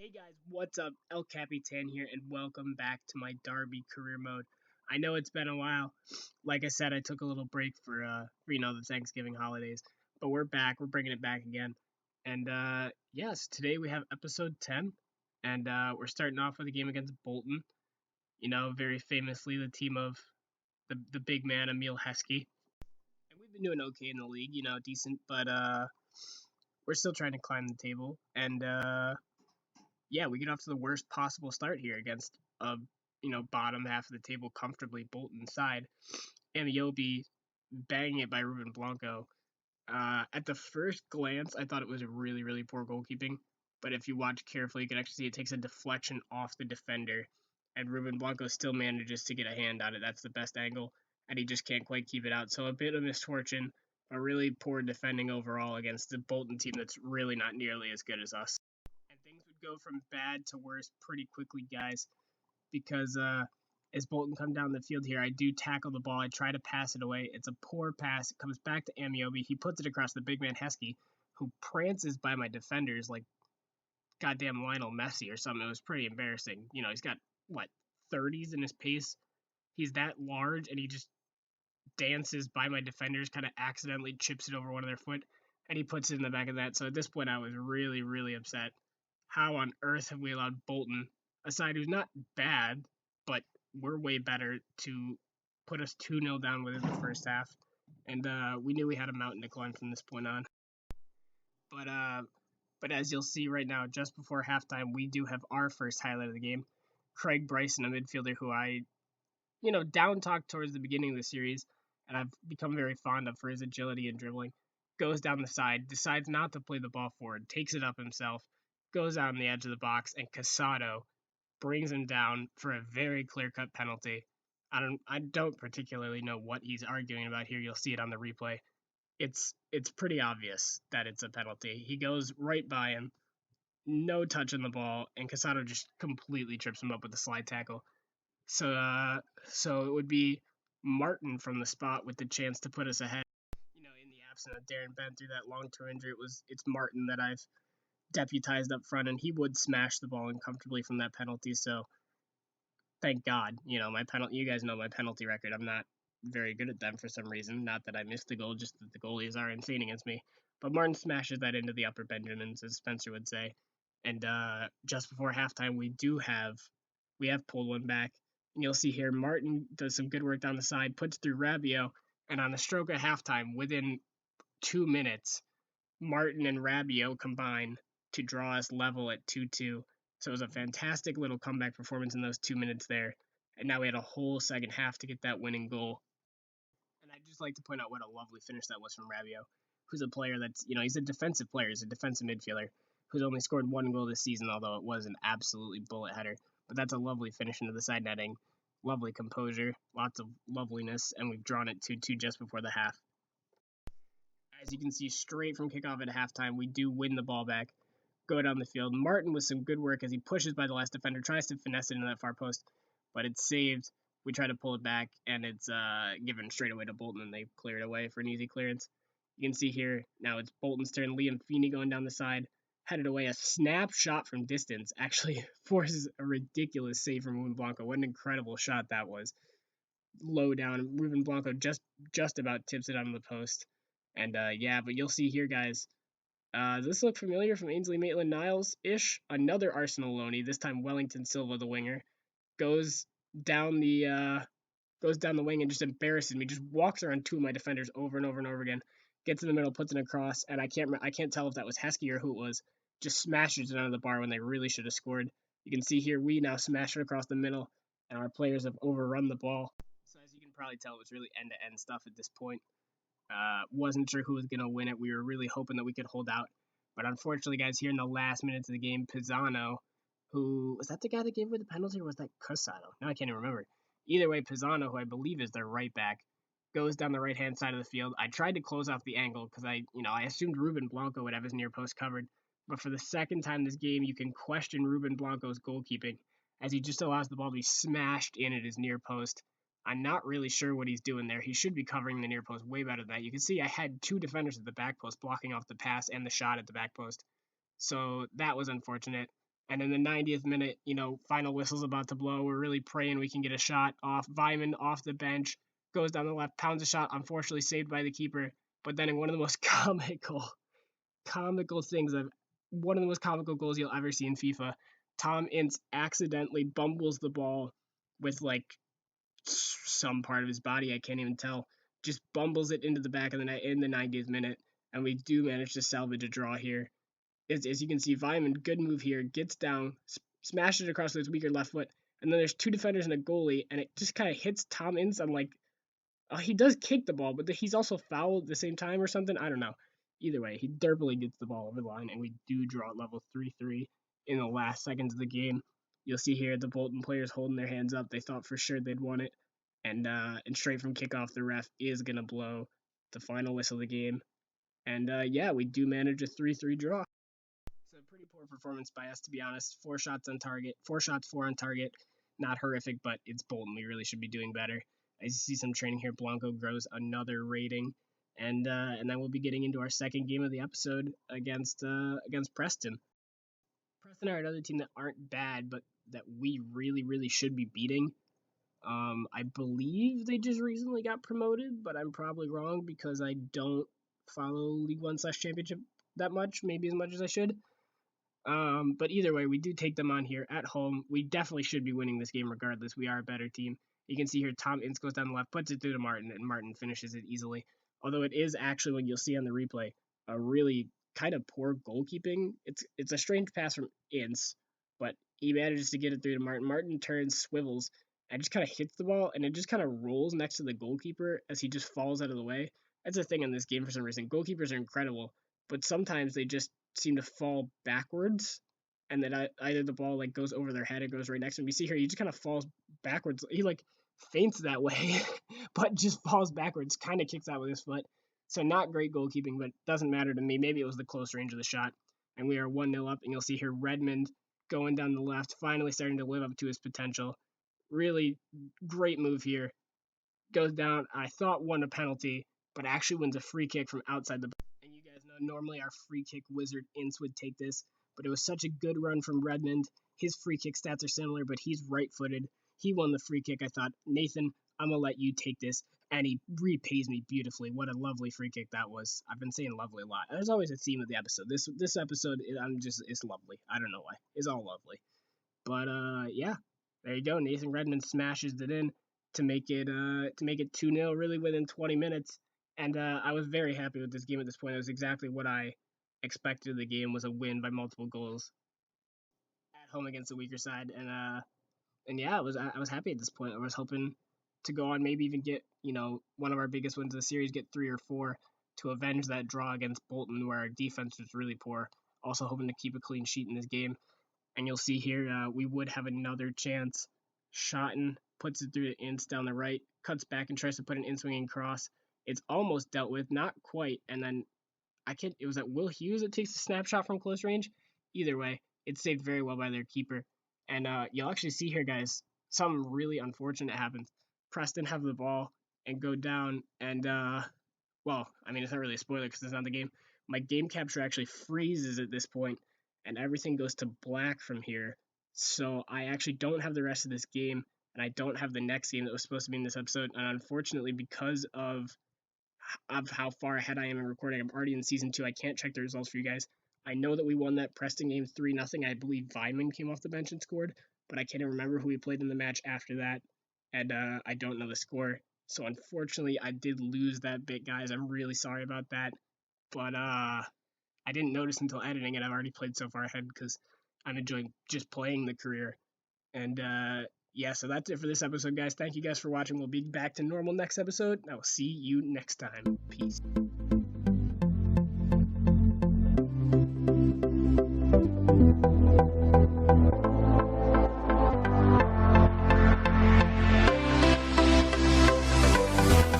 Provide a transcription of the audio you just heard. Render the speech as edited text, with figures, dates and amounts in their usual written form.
Hey guys, what's up? El Capitan here, and welcome back to my Derby career mode. I know it's been a while. Like I said, I took a little break for the Thanksgiving holidays, but we're back. We're bringing it back again. And yes, today we have episode 10, and we're starting off with a game against Bolton. Very famously the team of the big man Emil Heskey. And we've been doing okay in the league, decent, but we're still trying to climb the table. And yeah, we get off to the worst possible start here against bottom half of the table comfortably Bolton side. Amiobi banging it by Ruben Blanco. At the first glance, I thought it was a really, really poor goalkeeping. But if you watch carefully, you can actually see it takes a deflection off the defender, and Ruben Blanco still manages to get a hand on it. That's the best angle, and he just can't quite keep it out. So a bit of misfortune, but really poor defending overall against the Bolton team that's really not nearly as good as us. And things would go from bad to worse pretty quickly, guys, because as Bolton come down the field here, I do tackle the ball. I try to pass it away. It's a poor pass. It comes back to Amiobi. He puts it across the big man Heskey, who prances by my defenders like goddamn Lionel Messi or something. It was pretty embarrassing. He's got what 30s in his pace. He's that large, and he just dances by my defenders, kind of accidentally chips it over one of their foot, and he puts it in the back of that. So at this point, I was really, really upset. How on earth have we allowed Bolton, a side who's not bad, but we're way better, to put us 2-0 down within the first half? And we knew we had a mountain to climb from this point on. But as you'll see right now, just before halftime, we do have our first highlight of the game. Craig Bryson, a midfielder who I down talked towards the beginning of the series, and I've become very fond of for his agility and dribbling. Goes down the side, decides not to play the ball forward, takes it up himself, goes out on the edge of the box, and Casado brings him down for a very clear-cut penalty. I don't particularly know what he's arguing about here. You'll see it on the replay. It's pretty obvious that it's a penalty. He goes right by him, no touch on the ball, and Casado just completely trips him up with a slide tackle. So it would be Martin from the spot with the chance to put us ahead. In the absence of Darren Bent through that long-term injury, it's Martin that I've deputized up front, and he would smash the ball in comfortably from that penalty. So thank God. My penalty. You guys know my penalty record. I'm not very good at them for some reason. Not that I missed the goal, just that the goalies are insane against me. But Martin smashes that into the upper Benjamins, as Spencer would say. And just before halftime, we have pulled one back. And you'll see here Martin does some good work down the side, puts through Rabiot, and on the stroke of halftime, within 2 minutes, Martin and Rabiot combine to draw us level at 2-2. So it was a fantastic little comeback performance in those 2 minutes there. And now we had a whole second half to get that winning goal. And I'd just like to point out what a lovely finish that was from Rabiot, who's a player he's a defensive player. He's a defensive midfielder who's only scored one goal this season, although it was an absolutely bullet header. But that's a lovely finish into the side netting. Lovely composure, lots of loveliness, and we've drawn it 2-2 just before the half. As you can see, straight from kickoff at halftime, we do win the ball back, go down the field. Martin with some good work as he pushes by the last defender, tries to finesse it into that far post, but it's saved. We try to pull it back, and it's given straight away to Bolton, and they clear it away for an easy clearance. You can see here, now it's Bolton's turn. Liam Feeney going down the side, headed away. A snapshot from distance actually forces a ridiculous save from Ruben Blanco. What an incredible shot that was. Low down. Ruben Blanco just about tips it on the post. And yeah, but you'll see here, guys. Does this look familiar from Ainsley Maitland-Niles-ish? Another Arsenal loanee, this time Wellington Silva, the winger, goes down the wing and just embarrasses me. Just walks around two of my defenders over and over and over again. Gets in the middle, puts it across, and I can't tell if that was Heskey or who it was. Just smashes it under the bar when they really should have scored. You can see here we now smash it across the middle, and our players have overrun the ball. So as you can probably tell, it was really end-to-end stuff at this point. Wasn't sure who was going to win it. We were really hoping that we could hold out. But unfortunately, guys, here in the last minutes of the game, Pisano, who was that the guy that gave away the penalty, or was that Casado? Now I can't even remember. Either way, Pisano, who I believe is their right back, goes down the right-hand side of the field. I tried to close off the angle because I assumed Ruben Blanco would have his near post covered. But for the second time this game, you can question Ruben Blanco's goalkeeping as he just allows the ball to be smashed in at his near post. I'm not really sure what he's doing there. He should be covering the near post way better than that. You can see I had two defenders at the back post blocking off the pass and the shot at the back post. So that was unfortunate. And in the 90th minute, final whistle's about to blow. We're really praying we can get a shot off. Vyman off the bench, goes down the left, pounds a shot, unfortunately saved by the keeper. But then in one of the most comical things one of the most comical goals you'll ever see in FIFA, Tom Ince accidentally bumbles the ball with like some part of his body, I can't even tell, just bumbles it into the back of the net in the 90th minute, and we do manage to salvage a draw here. As you can see, Vyman, good move here, gets down, smashes it across with his weaker left foot, and then there's two defenders and a goalie, and it just kind of hits Tom Ince on like, he does kick the ball, but he's also fouled at the same time or something. I don't know. Either way, he derpily gets the ball over the line, and we do draw at level 3-3 in the last seconds of the game. You'll see here the Bolton players holding their hands up. They thought for sure they'd won it, and straight from kickoff, the ref is gonna blow the final whistle of the game, and yeah, we do manage a 3-3 draw. It's a pretty poor performance by us, to be honest. 4 shots on target, 4 shots, 4 on target. Not horrific, but it's Bolton. We really should be doing better. I see some training here. Blanco grows another rating, and then we'll be getting into our second game of the episode against Preston. Preston are another team that aren't bad, but that we really should be beating. I believe they just recently got promoted, but I'm probably wrong because I don't follow League One / Championship that much, maybe as much as I should. But either way, we do take them on here at home. We definitely should be winning this game regardless. We are a better team. You can see here Tom Ince goes down the left, puts it through to Martin, and Martin finishes it easily. Although it is actually, what you'll see on the replay, a really kind of poor goalkeeping. It's a strange pass from Ince, but he manages to get it through to Martin. Martin turns, swivels, and just kind of hits the ball, and it just kind of rolls next to the goalkeeper as he just falls out of the way. That's the thing in this game for some reason. Goalkeepers are incredible, but sometimes they just seem to fall backwards, and then either the ball like goes over their head or goes right next to him. You see here, he just kind of falls backwards. He like faints that way, but just falls backwards, kind of kicks out with his foot. So not great goalkeeping, but doesn't matter to me. Maybe it was the close range of the shot. And we are 1-0 up, and you'll see here Redmond going down the left, finally starting to live up to his potential. Really great move here. Goes down, I thought won a penalty, but actually wins a free kick from outside the box. And you guys know, normally our free kick wizard Ince would take this, but it was such a good run from Redmond. His free kick stats are similar, but he's right-footed. He won the free kick. I thought, Nathan, I'm going to let you take this, and he repays me beautifully. What a lovely free kick that was. I've been saying lovely a lot. There's always a theme of the episode. This episode, it's lovely. I don't know why. It's all lovely. But yeah, there you go. Nathan Redmond smashes it in to make it 2-0 really within 20 minutes. And I was very happy with this game at this point. It was exactly what I expected of the game, was a win by multiple goals at home against the weaker side. And yeah, I was happy at this point. I was hoping to go on, maybe even get, one of our biggest wins of the series, get 3 or 4 to avenge that draw against Bolton where our defense was really poor. Also hoping to keep a clean sheet in this game. And you'll see here, we would have another chance. Schotten puts it through to Ince down the right, cuts back and tries to put an in-swinging cross. It's almost dealt with, not quite. And then it was at Will Hughes that takes the snapshot from close range. Either way, it's saved very well by their keeper. And you'll actually see here, guys, something really unfortunate happens. Preston have the ball and go down, and well, I mean, it's not really a spoiler because it's not the game. My game capture actually freezes at this point, and everything goes to black from here. So I actually don't have the rest of this game, and I don't have the next game that was supposed to be in this episode. And unfortunately, because of how far ahead I am in recording, I'm already in season 2. I can't check the results for you guys. I know that we won that Preston game 3-0. I believe Vyman came off the bench and scored, but I can't even remember who we played in the match after that, and I don't know the score. So unfortunately, I did lose that bit, guys. I'm really sorry about that, but I didn't notice until editing, and I've already played so far ahead because I'm enjoying just playing the career. And yeah, so that's it for this episode, guys. Thank you guys for watching. We'll be back to normal next episode. I will see you next time. Peace.